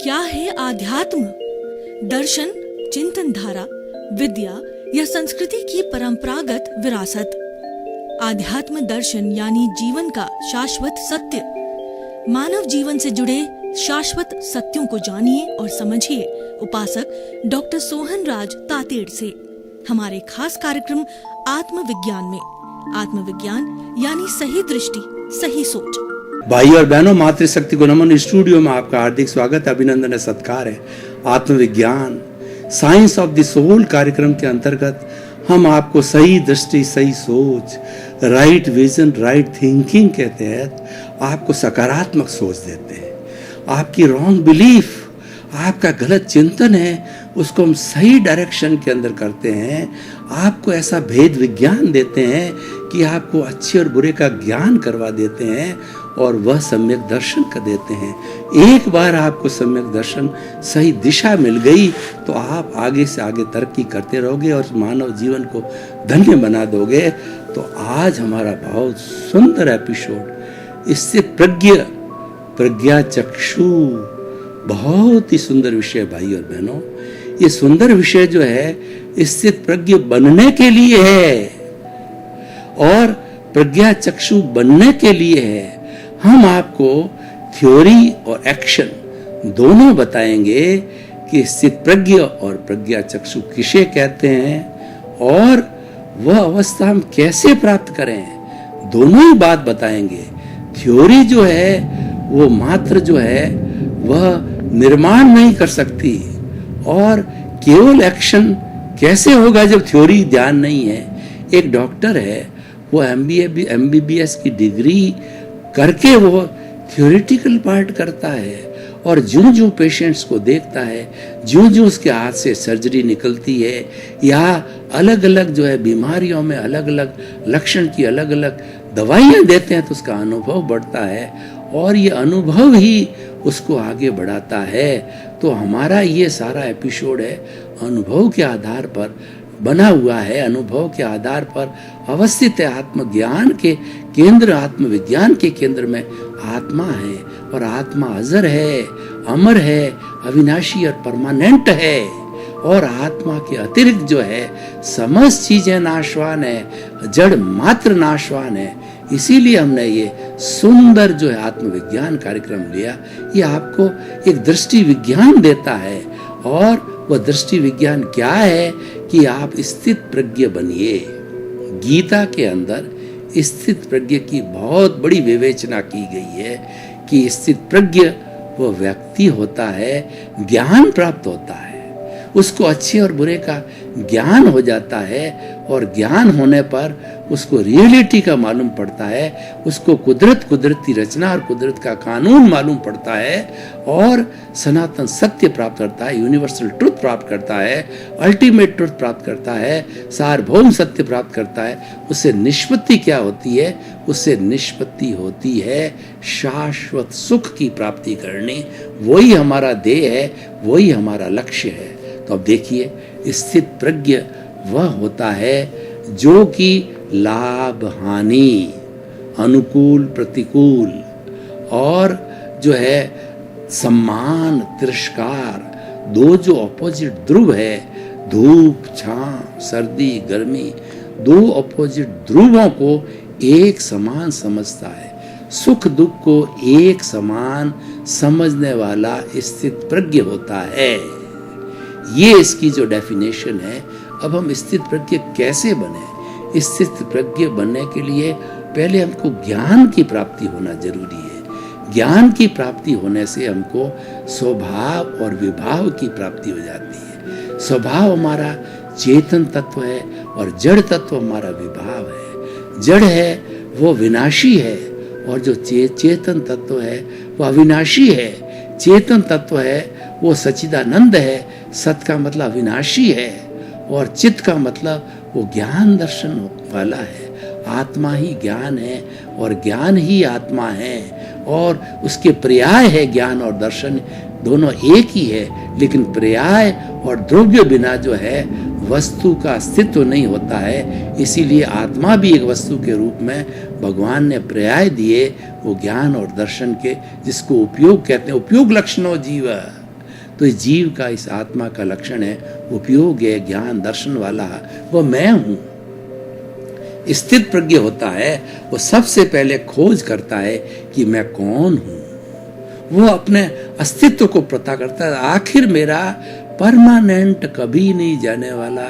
क्या है आध्यात्म? दर्शन, चिंतन धारा, विद्या या संस्कृति की परंपरागत विरासत। आध्यात्म दर्शन यानी जीवन का शाश्वत सत्य। मानव जीवन से जुड़े शाश्वत सत्यों को जानिए और समझिए उपासक डॉक्टर सोहन राज तातेड़ से हमारे खास कार्यक्रम आत्मविज्ञान में। आत्मविज्ञान यानी सही दृष्टि, सही सोच। भाई और बहनों, मातृशक्ति को नमन स्टूडियो में आपका हार्दिक स्वागत, अभिनंदन है, सत्कार है। आत्मविज्ञान साइंस ऑफ द सोल कार्यक्रम के अंतर्गत हम आपको सही दृष्टि, सही सोच, राइट विजन, राइट थिंकिंग के तहत आपको सकारात्मक सोच देते हैं। आपकी रॉन्ग बिलीफ, आपका गलत चिंतन है, उसको हम सही डायरेक्शन के अंदर करते हैं। आपको ऐसा भेद विज्ञान देते हैं कि आपको अच्छे और बुरे का ज्ञान करवा देते हैं और वह सम्यक दर्शन कर देते हैं। एक बार आपको सम्यक दर्शन, सही दिशा मिल गई तो आप आगे से आगे तरक्की करते रहोगे और मानव जीवन को धन्य बना दोगे। तो आज हमारा बहुत सुंदर एपिसोड, इससे प्रज्ञा चक्षु, बहुत ही सुंदर विषय भाई और बहनों। ये सुंदर विषय जो है स्थित प्रज्ञ बनने के लिए है और प्रज्ञा चक्षु बनने के लिए है। हम आपको थ्योरी और एक्शन दोनों बताएंगे कि स्थित प्रज्ञ और प्रज्ञा चक्षु किसे कहते हैं और वह अवस्था हम कैसे प्राप्त करें, दोनों ही बात बताएंगे। थ्योरी जो है वो मात्र जो है वह निर्माण नहीं कर सकती और केवल एक्शन कैसे होगा जब थ्योरी ध्यान नहीं है। एक डॉक्टर है, वो MBBS की डिग्री करके वो थ्योरेटिकल पार्ट करता है और जो पेशेंट्स को देखता है, जो उसके हाथ से सर्जरी निकलती है या अलग अलग जो है बीमारियों में अलग अलग लक्षण की अलग अलग दवाइयाँ देते हैं तो उसका अनुभव बढ़ता है और ये अनुभव ही उसको आगे बढ़ाता है। तो हमारा ये सारा एपिसोड है अनुभव के आधार पर बना हुआ है, अनुभव के आधार पर अवस्थित है। आत्मज्ञान के केंद्र, आत्मविज्ञान के केंद्र में आत्मा है और आत्मा अजर है, अमर है, अविनाशी और परमानेंट है और आत्मा के अतिरिक्त जो है समस्त चीजें नाशवान है, जड़ मात्र नाशवान है। इसीलिए हमने ये सुंदर जो है आत्मविज्ञान कार्यक्रम लिया। ये आपको एक दृष्टि विज्ञान देता है और वह दृष्टि विज्ञान क्या है कि आप स्थित प्रज्ञ बनिए। गीता के अंदर स्थित प्रज्ञ की बहुत बड़ी विवेचना की गई है कि स्थित प्रज्ञ वह व्यक्ति होता है, ज्ञान प्राप्त होता है, उसको अच्छे और बुरे का ज्ञान हो जाता है और ज्ञान होने पर उसको रियलिटी का मालूम पड़ता है, उसको कुदरती रचना और कुदरत का कानून मालूम पड़ता है और सनातन सत्य प्राप्त करता है, यूनिवर्सल ट्रुथ प्राप्त करता है, अल्टीमेट ट्रुथ प्राप्त करता है, सार्वभौम सत्य प्राप्त करता है। उससे निष्पत्ति क्या होती है? उससे निष्पत्ति होती है शाश्वत सुख की प्राप्ति करनी। वही हमारा ध्येय है, वही हमारा लक्ष्य है। तो अब देखिए, स्थित प्रज्ञ वह होता है जो कि लाभ हानि, अनुकूल प्रतिकूल और जो है सम्मान तिरस्कार, दो जो ऑपोजिट ध्रुव है, धूप छांव, सर्दी गर्मी, दो ऑपोजिट ध्रुवों को एक समान समझता है। सुख दुख को एक समान समझने वाला स्थित प्रज्ञ होता है। ये इसकी जो डेफिनेशन है। अब हम स्थित प्रज्ञ कैसे बने? स्थित प्रज्ञ बनने के लिए पहले हमको ज्ञान की प्राप्ति होना जरूरी है। ज्ञान की प्राप्ति होने से हमको स्वभाव और विभाव की प्राप्ति हो जाती है। स्वभाव हमारा चेतन तत्व है और जड़ तत्व हमारा विभाव है। जड़ है वो विनाशी है और जो चेतन तत्व है वो अविनाशी है। चेतन तत्व है वो सच्चिदानंद है, सत का मतलब अविनाशी है और चित्त का मतलब वो ज्ञान दर्शन वाला है। आत्मा ही ज्ञान है और ज्ञान ही आत्मा है और उसके पर्याय है ज्ञान और दर्शन, दोनों एक ही है। लेकिन पर्याय और द्रव्य बिना जो है वस्तु का अस्तित्व नहीं होता है। इसीलिए आत्मा भी एक वस्तु के रूप में भगवान ने पर्याय दिए, वो ज्ञान और दर्शन के, जिसको उपयोग कहते हैं। उपयोग लक्षणों जीव, तो इस जीव का, इस आत्मा का लक्षण है उपयोग है, ज्ञान दर्शन वाला, वो मैं हूं। स्थित प्रज्ञ होता है, वो सबसे पहले खोज करता है कि मैं कौन हूं। वो अपने अस्तित्व को पता करता है, आखिर मेरा परमानेंट, कभी नहीं जाने वाला,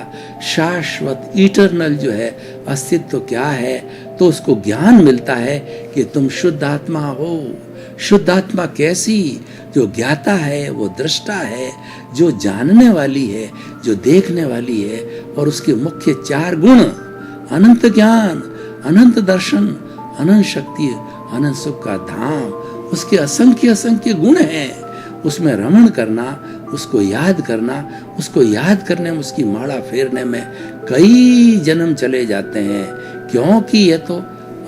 शाश्वत, इटरनल जो है अस्तित्व क्या है। तो उसको ज्ञान मिलता है कि तुम शुद्ध आत्मा हो। शुद्ध आत्मा कैसी? जो ज्ञाता है, वो दृष्टा है, जो जानने वाली है, जो देखने वाली है। और उसके मुख्य 4 गुण, अनंत ज्ञान, अनंत दर्शन, अनंत शक्ति, अनंत सुख का धाम, उसके असंख्य असंख्य गुण हैं। उसमें रमण करना, उसको याद करना, उसको याद करने में, उसकी माला फेरने में कई जन्म चले जाते हैं, क्योंकि यह तो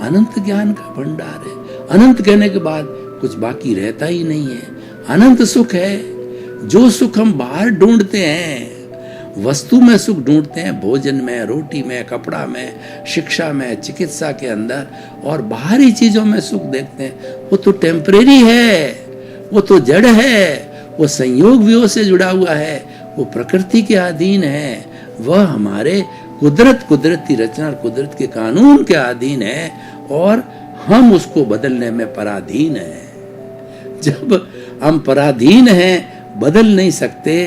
अनंत ज्ञान का भंडार है। अनंत कहने के बाद कुछ बाकी रहता ही नहीं है। अनंत सुख है। जो सुख हम बाहर ढूंढते हैं, वस्तु में सुख ढूंढते हैं, भोजन में, रोटी में, कपड़ा में, शिक्षा में, चिकित्सा के अंदर, और बाहरी चीजों में सुख देखते हैं, वो तो टेम्परेरी है, वो तो जड़ है, वो संयोग वियोग से जुड़ा हुआ है, वो प्रकृति के अधीन है, वह हमारे कुदरती रचना और कुदरत के कानून के अधीन है, और हम उसको बदलने में पराधीन हैं। जब हम पराधीन हैं, बदल नहीं सकते,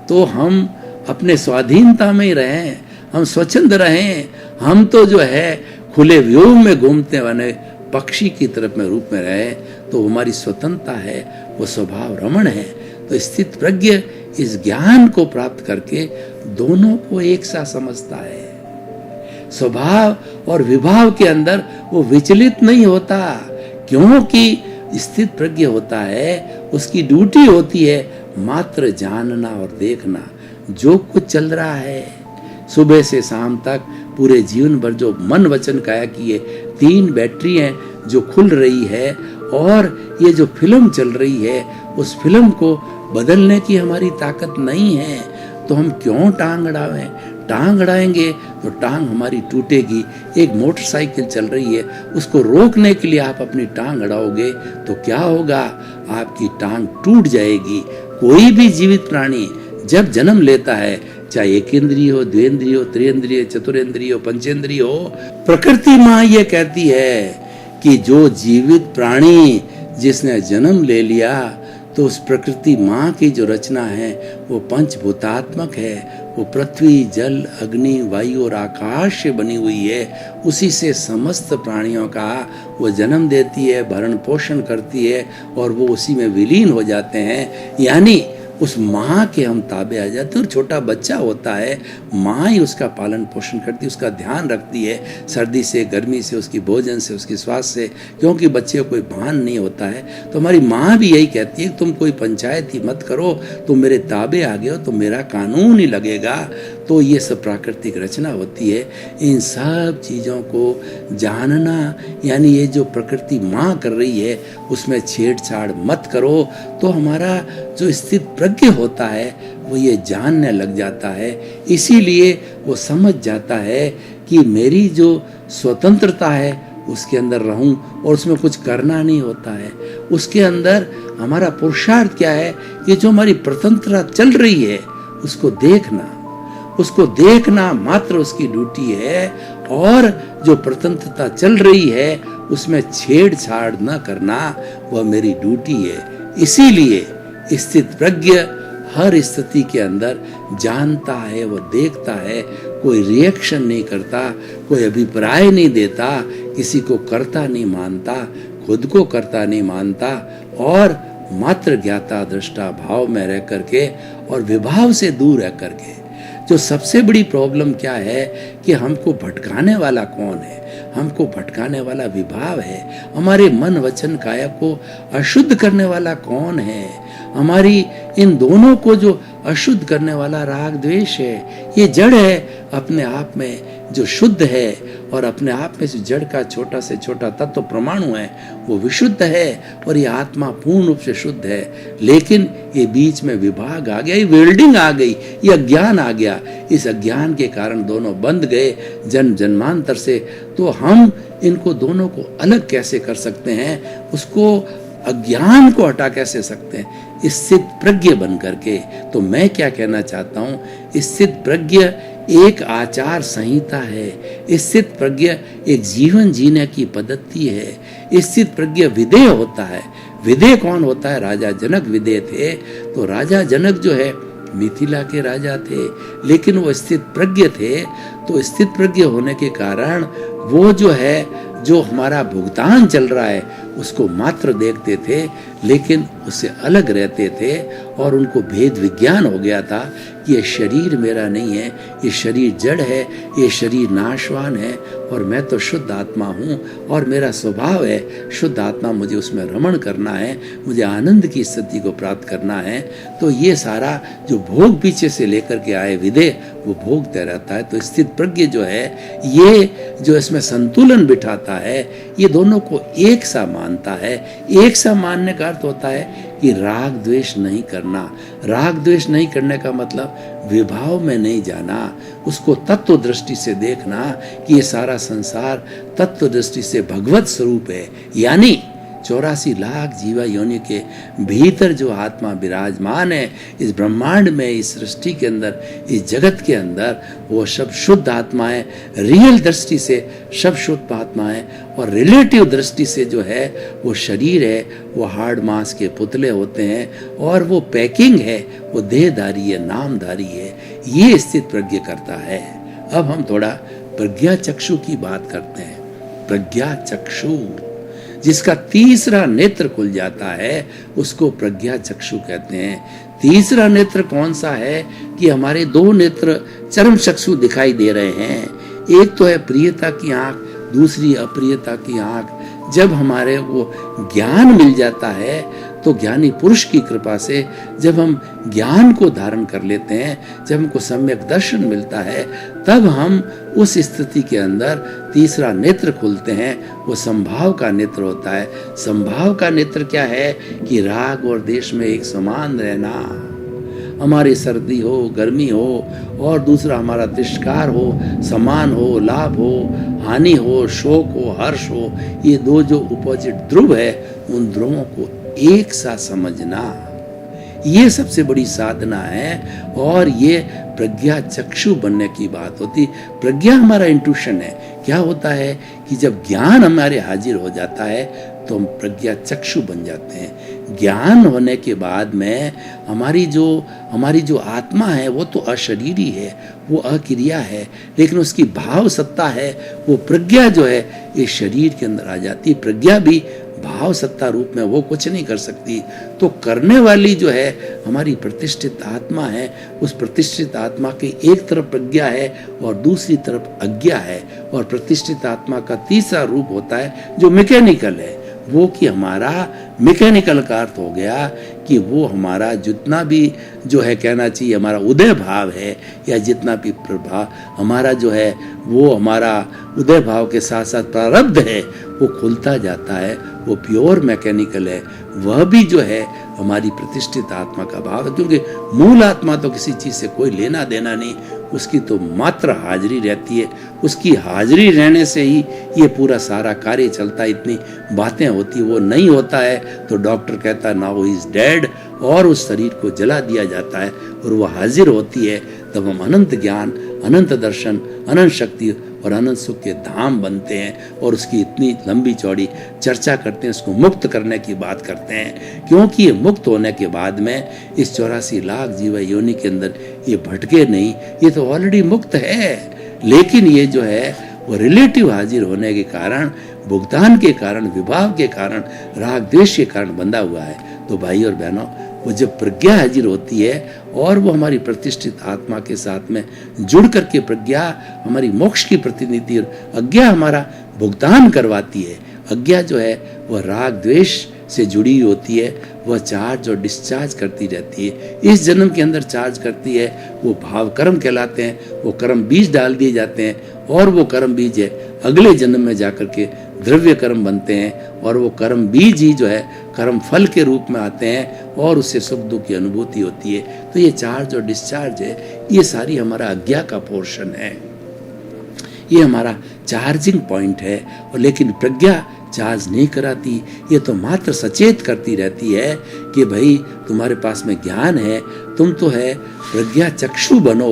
तो हम अपने स्वाधीनता में ही रहें, हम स्वच्छंद रहें। हम तो जो है खुले व्योम में घूमते वाले पक्षी की तरफ में रूप में रहे, तो हमारी स्वतंत्रता है, वो स्वभाव रमण है। तो स्थित प्रज्ञ इस ज्ञान को प्राप्त करके दोनों को एक सा समझता है। स्वभाव और विभाव के अंदर वो विचलित नहीं होता, क्योंकि स्थित प्रज्ञ होता है, उसकी ड्यूटी होती है मात्र जानना और देखना जो कुछ चल रहा है सुबह से शाम तक, पूरे जीवन भर जो मन वचन काया की ये 3 बैटरी हैं जो खुल रही है, और ये जो फिल्म चल रही है, उस फिल्म को बदलने की हमारी ताकत नहीं है। तो हम क्यों टांग अड़ावें? टांग अड़ाएंगे तो टांग हमारी टूटेगी। एक मोटरसाइकिल चल रही है, उसको रोकने के लिए आप अपनी टांग अड़ाओगे तो क्या होगा? आपकी टांग टूट जाएगी। कोई भी जीवित प्राणी जब जन्म लेता है, चाहे एक इंद्रिय हो, द्विंद्रिय हो, त्रिइंद्रिय, चतुरेंद्रिय हो, पंचेंद्रिय हो, प्रकृति माँ ये कहती है कि जो जीवित प्राणी जिसने जन्म ले लिया, तो उस प्रकृति माँ की जो रचना है वो पंचभूतात्मक है। वो पृथ्वी, जल, अग्नि, वायु और आकाश से बनी हुई है। उसी से समस्त प्राणियों का वो जन्म देती है, भरण पोषण करती है, और वो उसी में विलीन हो जाते हैं। यानी उस माँ के हम ताबे आ जाते हैं। और छोटा बच्चा होता है, माँ ही उसका पालन पोषण करती है, उसका ध्यान रखती है, सर्दी से, गर्मी से, उसकी भोजन से, उसके स्वास्थ्य से, क्योंकि बच्चे को कोई भान नहीं होता है। तो हमारी माँ भी यही कहती है कि तुम कोई पंचायत ही मत करो, तुम मेरे ताबे आ गए हो तो मेरा कानून ही लगेगा। तो ये सब प्राकृतिक रचना होती है। इन सब चीज़ों को जानना, यानी ये जो प्रकृति माँ कर रही है उसमें छेड़छाड़ मत करो। तो हमारा जो स्थित प्रज्ञ होता है वो ये जानने लग जाता है। इसीलिए वो समझ जाता है कि मेरी जो स्वतंत्रता है उसके अंदर रहूं, और उसमें कुछ करना नहीं होता है। उसके अंदर हमारा पुरुषार्थ क्या है? ये जो हमारी स्वतंत्रता चल रही है उसको देखना, उसको देखना मात्र उसकी ड्यूटी है। और जो स्वतंत्रता चल रही है उसमें छेड़छाड़ न करना वह मेरी ड्यूटी है। इसीलिए स्थित प्रज्ञ हर स्थिति के अंदर जानता है, वो देखता है, कोई रिएक्शन नहीं करता, कोई अभिप्राय नहीं देता, किसी को करता नहीं मानता, खुद को करता नहीं मानता, और मात्र ज्ञाता दृष्टा भाव में रह करके और विभाव से दूर रह करके। जो सबसे बड़ी प्रॉब्लम क्या है कि हमको भटकाने वाला कौन है? हमको भटकाने वाला विभाव है। हमारे मन वचन काया को अशुद्ध करने वाला कौन है? हमारी इन दोनों को जो अशुद्ध करने वाला राग द्वेष है, ये जड़ है अपने आप में जो शुद्ध है, और अपने आप में से जड़ का छोटा से छोटा तत्व परमाणु है वो विशुद्ध है, और ये आत्मा पूर्ण रूप से शुद्ध है। लेकिन ये बीच में विभाग आ गया, ये वेल्डिंग आ गई, ये अज्ञान आ गया। इस अज्ञान के कारण दोनों बंध गए जन्म जन्मांतर से। तो हम इनको दोनों को अलग कैसे कर सकते हैं? उसको अज्ञान को हटा कैसे सकते हैं? स्थित प्रज्ञ बन करके। तो मैं क्या कहना चाहता हूँ, स्थित प्रज्ञ एक आचार संहिता है, स्थित प्रज्ञ एक जीवन जीने की पद्धति है, स्थित प्रज्ञ विदेह होता है। विदेह कौन होता है? राजा जनक विदेह थे। तो राजा जनक जो है मिथिला के राजा थे, लेकिन वो स्थित प्रज्ञ थे। तो स्थित प्रज्ञ होने के कारण वो जो है, जो हमारा भुगतान चल रहा है उसको मात्र देखते थे, लेकिन उससे अलग रहते थे। और उनको भेद विज्ञान हो गया था कि ये शरीर मेरा नहीं है, ये शरीर जड़ है, ये शरीर नाशवान है, और मैं तो शुद्ध आत्मा हूँ और मेरा स्वभाव है शुद्ध आत्मा, मुझे उसमें रमण करना है, मुझे आनंद की स्थिति को प्राप्त करना है। तो ये सारा जो भोग पीछे से लेकर के आए विदेह, वो भोगते रहता है। तो स्थित प्रज्ञ जो है, ये जो इसमें संतुलन बिठाता है, ये दोनों को एक सा मानता है। एक सा मानने का अर्थ होता है कि राग द्वेष नहीं करना। राग द्वेष नहीं करने का मतलब विभाव में नहीं जाना, उसको तत्व दृष्टि से देखना कि ये सारा संसार तत्व दृष्टि से भगवत स्वरूप है। यानी 84 लाख जीवा योनि के भीतर जो आत्मा विराजमान है, इस ब्रह्मांड में, इस सृष्टि के अंदर, इस जगत के अंदर, वो सब शुद्ध आत्मा है। रियल दृष्टि से सब शुद्ध आत्मा है, और रिलेटिव दृष्टि से जो है वो शरीर है, वो हार्ड मांस के पुतले होते हैं, और वो पैकिंग है, वो देहधारी है, नामधारी है। ये स्थित प्रज्ञ करता है। अब हम थोड़ा प्रज्ञा चक्षु की बात करते हैं। प्रज्ञा चक्षु, जिसका तीसरा नेत्र खुल जाता है, उसको प्रज्ञा चक्षु कहते हैं। तीसरा नेत्र कौन सा है कि हमारे दो नेत्र चरम चक्षु दिखाई दे रहे हैं। एक तो है प्रियता की आंख, दूसरी अप्रियता की आंख। जब हमारे वो ज्ञान मिल जाता है, तो ज्ञानी पुरुष की कृपा से जब हम ज्ञान को धारण कर लेते हैं, जब हमको सम्यक दर्शन मिलता है, तब हम उस स्थिति के अंदर तीसरा नेत्र खुलते हैं। वो संभाव का नेत्र होता है। संभाव का नेत्र क्या है कि राग और द्वेष में एक समान रहना। हमारी सर्दी हो, गर्मी हो, और दूसरा हमारा तिरस्कार हो, समान हो, लाभ हो, हानि हो, शोक हो, हर्ष हो, ये दो जो अपोजिट ध्रुव है, उन ध्रुवों को एक सा समझना, ये सबसे बड़ी साधना है। और ये प्रज्ञा चक्षु बनने की बात होती। प्रज्ञा हमारा इंट्यूशन है। क्या होता है कि जब ज्ञान हमारे हाजिर हो जाता है, तो हम प्रज्ञा चक्षु बन जाते हैं। ज्ञान होने के बाद में हमारी जो आत्मा है, वो तो अशरीरी है, वो अक्रिया है, लेकिन उसकी भाव सत्ता है, वो प्रज्ञा जो है ये शरीर के अंदर आ जाती है। प्रज्ञा भी भाव सत्ता रूप में वो कुछ नहीं कर सकती। तो करने वाली जो है हमारी प्रतिष्ठित आत्मा है। उस प्रतिष्ठित आत्मा की एक तरफ प्रज्ञा है और दूसरी तरफ अज्ञा है। और प्रतिष्ठित आत्मा का तीसरा रूप होता है जो मैकेनिकल है। वो कि हमारा मैकेनिकल का अर्थ हो गया कि वो हमारा जितना भी जो है कहना चाहिए हमारा उदय भाव है, या जितना भी प्रभाव हमारा जो है, वो हमारा उदय भाव के साथ साथ प्रारब्ध है, वो खुलता जाता है। वो प्योर मैकेनिकल है। वह भी जो है हमारी प्रतिष्ठित आत्मा का भाव है, क्योंकि मूल आत्मा तो किसी चीज से कोई लेना देना नहीं, उसकी तो मात्र हाजिरी रहती है। उसकी हाजिरी रहने से ही ये पूरा सारा कार्य चलता है। इतनी बातें होती, वो नहीं होता है तो डॉक्टर कहता है नाउ ही इज डेड, और उस शरीर को जला दिया जाता है। और वो हाजिर होती है, तब हम अनंत ज्ञान, अनंत दर्शन, अनंत शक्ति और अनंत सुख के धाम बनते हैं। और उसकी इतनी लंबी चौड़ी चर्चा करते हैं, उसको मुक्त करने की बात करते हैं, क्योंकि ये मुक्त होने के बाद में इस 84 लाख जीव योनि के अंदर ये भटके नहीं, ये तो ऑलरेडी मुक्त है। लेकिन ये जो है वो रिलेटिव हाजिर होने के कारण, भुगतान के कारण, विभाव के कारण, राग द्वेष के कारण बंधा हुआ है। तो भाई और बहनों, वो जब प्रज्ञा हाजिर होती है और वो हमारी प्रतिष्ठित आत्मा के साथ में जुड़ करके, प्रज्ञा हमारी मोक्ष की प्रतिनिधि और अज्ञा हमारा भुगतान करवाती है। अज्ञा जो है वह राग द्वेष से जुड़ी होती है, वह चार्ज और डिस्चार्ज करती रहती है। इस जन्म के अंदर चार्ज करती है, वो भाव कर्म कहलाते हैं। वो कर्म बीज डाल दिए जाते हैं, और वो कर्म बीज है अगले जन्म में जाकर के द्रव्य कर्म बनते हैं, और वो कर्म बीज ही जो है कर्म फल के रूप में आते हैं, और उससे सुख दुख की अनुभूति होती है। तो ये चार्ज और डिस्चार्ज है, ये सारी हमारा अज्ञा का पोर्शन है, ये हमारा चार्जिंग पॉइंट है। और लेकिन प्रज्ञा चार्ज नहीं कराती, ये तो मात्र सचेत करती रहती है कि भाई तुम्हारे पास में ज्ञान है, तुम तो है प्रज्ञा चक्षु बनो,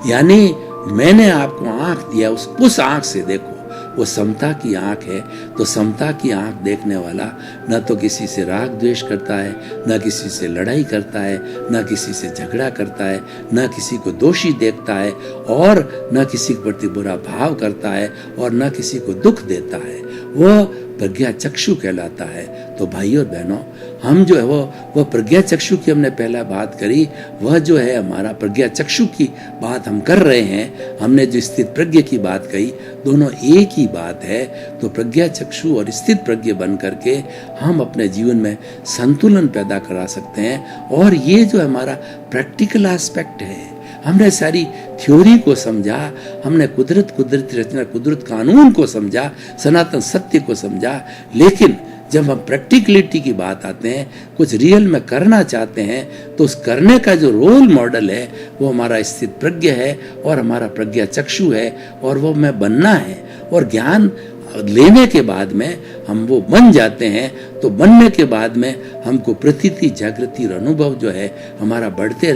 यानी मैंने आपको आंख दिया, उस आंख से देखो। वो समता की आंख है, तो समता की आंख देखने वाला न तो किसी से राग द्वेष करता है, न किसी से लड़ाई करता है, न किसी से झगड़ा करता है, न किसी को दोषी देखता है, और न किसी के प्रति बुरा भाव करता है, और न किसी को दुख देता है। वो प्रज्ञा चक्षु कहलाता है। तो भाइयों और बहनों, हम जो है वो प्रज्ञा चक्षु की हमने पहला बात करी, वह जो है हमारा प्रज्ञा चक्षु की बात हम कर रहे हैं। हमने जो स्थित प्रज्ञ की बात कही, दोनों एक ही बात है। तो प्रज्ञा चक्षु और स्थित प्रज्ञ बन करके हम अपने जीवन में संतुलन पैदा करा सकते हैं। और ये जो हमारा प्रैक्टिकल एस्पेक्ट है, हमने सारी थ्योरी को समझा, हमने कुदरती रचना, कुदरत कानून को समझा, सनातन सत्य को समझा, लेकिन जब हम प्रैक्टिकलिटी की बात आते हैं, कुछ रियल में करना चाहते हैं, तो उस करने का जो रोल मॉडल है वो हमारा स्थित प्रज्ञ है और हमारा प्रज्ञा चक्षु है, और वो हमें बनना है। और ज्ञान लेने के बाद में हम वो बन जाते हैं, तो बनने के बाद में हमको प्रतीति, जागृति और अनुभव जो है हमारा बढ़ाते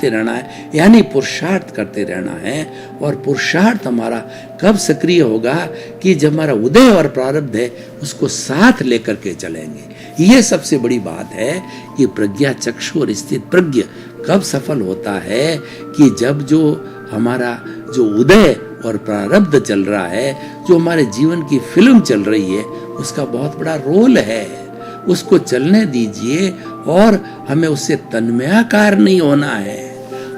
रहना है, यानी पुरुषार्थ करते रहना है। और पुरुषार्थ हमारा कब सक्रिय होगा कि जब हमारा उदय और प्रारब्ध है उसको साथ लेकर के चलेंगे। ये सबसे बड़ी बात है कि प्रज्ञा चक्षु और स्थित प्रज्ञ कब सफल होता है कि जब जो हमारा जो उदय और प्रारब्ध चल रहा है, जो हमारे जीवन की फिल्म चल रही है, उसका बहुत बड़ा रोल है। उसको चलने दीजिए और हमें उससे तन्मयाकार नहीं होना है।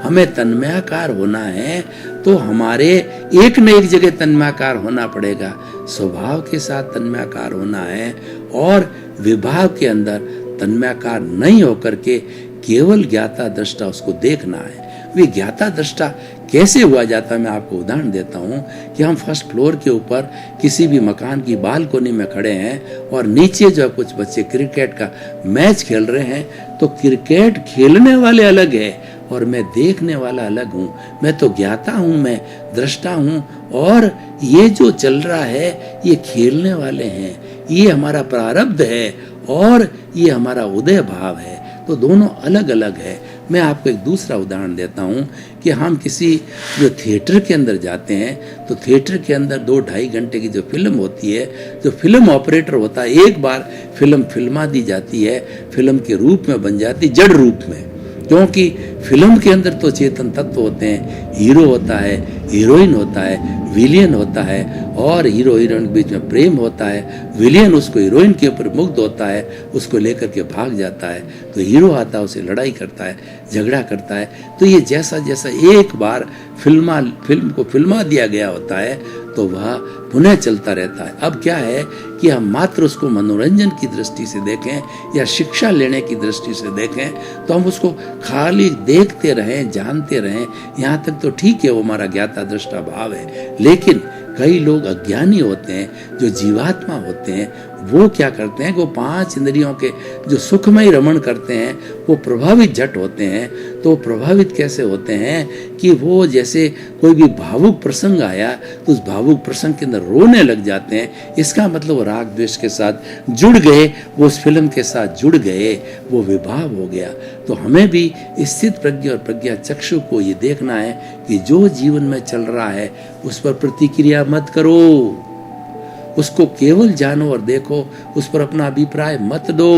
हमें तन्मयाकार होना है तो हमारे एक न एक जगह तन्मयाकार होना पड़ेगा। स्वभाव के साथ तन्मयाकार होना है और विभाव के अंदर तन्मयाकार नहीं होकर के केवल ज्ञाता दृष्टा उसको देखना है। वे ज्ञाता दृष्टा कैसे हुआ जाता है, मैं आपको उदाहरण देता हूँ कि हम फर्स्ट फ्लोर के ऊपर किसी भी मकान की बालकोनी में खड़े हैं और नीचे जो कुछ बच्चे क्रिकेट का मैच खेल रहे हैं, तो क्रिकेट खेलने वाले अलग है और मैं देखने वाला अलग हूँ। मैं तो ज्ञाता हूँ, मैं दृष्टा हूँ, और ये जो चल रहा है ये खेलने वाले हैं, ये हमारा प्रारब्ध है और ये हमारा उदय भाव है। तो दोनों अलग अलग है। मैं आपको एक दूसरा उदाहरण देता हूँ कि हम किसी जो थिएटर के अंदर जाते हैं, तो थिएटर के अंदर 2-2.5 घंटे की जो फिल्म होती है, जो फिल्म ऑपरेटर होता है, एक बार फिल्म फिल्मा दी जाती है, फिल्म के रूप में बन जाती, जड़ रूप में, क्योंकि फिल्म के अंदर तो चेतन तत्व होते हैं, हीरो होता है, हीरोइन होता है, विलियन होता है, और हीरो हीरोइन के बीच में प्रेम होता है। विलियन उसको हीरोइन के ऊपर मुग्ध होता है, उसको लेकर के भाग जाता है, तो हीरो आता है, उसे लड़ाई करता है, झगड़ा करता है। तो ये जैसा जैसा एक बार फिल्म को फिल्मा दिया गया होता है, तो वह पुनः चलता रहता है। अब क्या है कि हम मात्र उसको मनोरंजन की दृष्टि से देखें या शिक्षा लेने की दृष्टि से देखें, तो हम उसको खाली देखते रहें, जानते रहें, यहाँ तक तो ठीक है, वो हमारा ज्ञाता दृष्टा भाव है। लेकिन कई लोग अज्ञानी होते हैं, जो जीवात्मा होते हैं, वो क्या करते हैं, वो 5 इंद्रियों के जो सुखमय रमण करते हैं, वो प्रभावित झट होते हैं। तो प्रभावित कैसे होते हैं कि वो जैसे कोई भी भावुक प्रसंग आया तो उस भावुक प्रसंग के अंदर रोने लग जाते हैं। इसका मतलब राग द्वेष के साथ जुड़ गए, वो उस फिल्म के साथ जुड़ गए, वो विभाव हो गया। तो हमें भी स्थित प्रज्ञा और प्रज्ञा चक्षु को ये देखना है कि जो जीवन में चल रहा है उस पर प्रतिक्रिया मत करो, उसको केवल जानो और देखो, उस पर अपना अभिप्राय मत दो,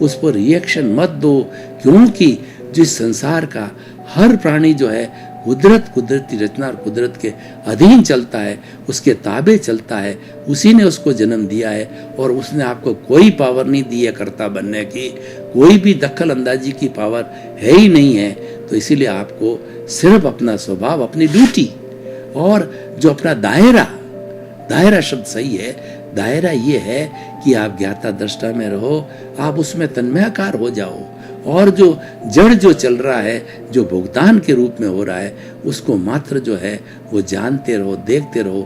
उस पर रिएक्शन मत दो, क्योंकि जिस संसार का हर प्राणी जो है कुदरती रचना और कुदरत के अधीन चलता है, उसके ताबे चलता है, उसी ने उसको जन्म दिया है और उसने आपको कोई पावर नहीं दी है कर्ता बनने की, कोई भी दखल अंदाजी की पावर है ही नहीं है। तो इसीलिए आपको सिर्फ अपना स्वभाव, अपनी ड्यूटी और जो अपना दायरा शब्द सही है, दायरा ये है कि आप ज्ञाता दृष्टा में रहो, आप उसमें तन्मयाकार हो जाओ, और जो जड़ जो चल रहा है, जो भुगतान के रूप में हो रहा है, उसको मात्र जो है वो जानते रहो, देखते रहो।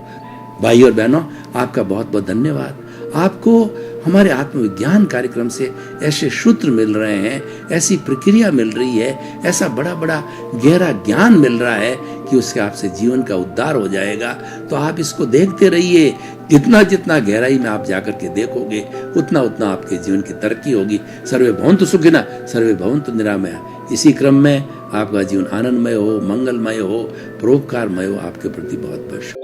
भाई और बहनों, आपका बहुत बहुत धन्यवाद। आपको हमारे आत्मविज्ञान कार्यक्रम से ऐसे सूत्र मिल रहे हैं, ऐसी प्रक्रिया मिल रही है, ऐसा बड़ा बड़ा गहरा ज्ञान मिल रहा है कि उससे आपसे जीवन का उद्धार हो जाएगा। तो आप इसको देखते रहिए, जितना जितना गहराई में आप जाकर के देखोगे उतना उतना आपके जीवन की तरक्की होगी। सर्वे भवन्तु सुखिनः, सर्वे भवन्तु निरामयाः। इसी क्रम में आपका जीवन आनंदमय हो, मंगलमय हो, परोपकारमय हो। आपके प्रति बहुत बहुत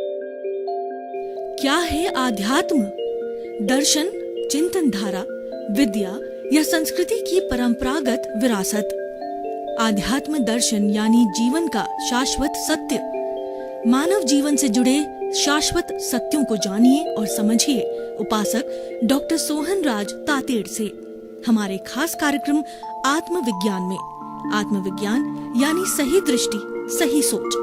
क्या है आध्यात्म? दर्शन, चिंतन धारा, विद्या या संस्कृति की परंपरागत विरासत। आध्यात्म दर्शन यानी जीवन का शाश्वत सत्य। मानव जीवन से जुड़े शाश्वत सत्यों को जानिए और समझिए उपासक डॉक्टर सोहन राज तातेड़ से हमारे खास कार्यक्रम आत्मविज्ञान में। आत्मविज्ञान यानी सही दृष्टि, सही सोच।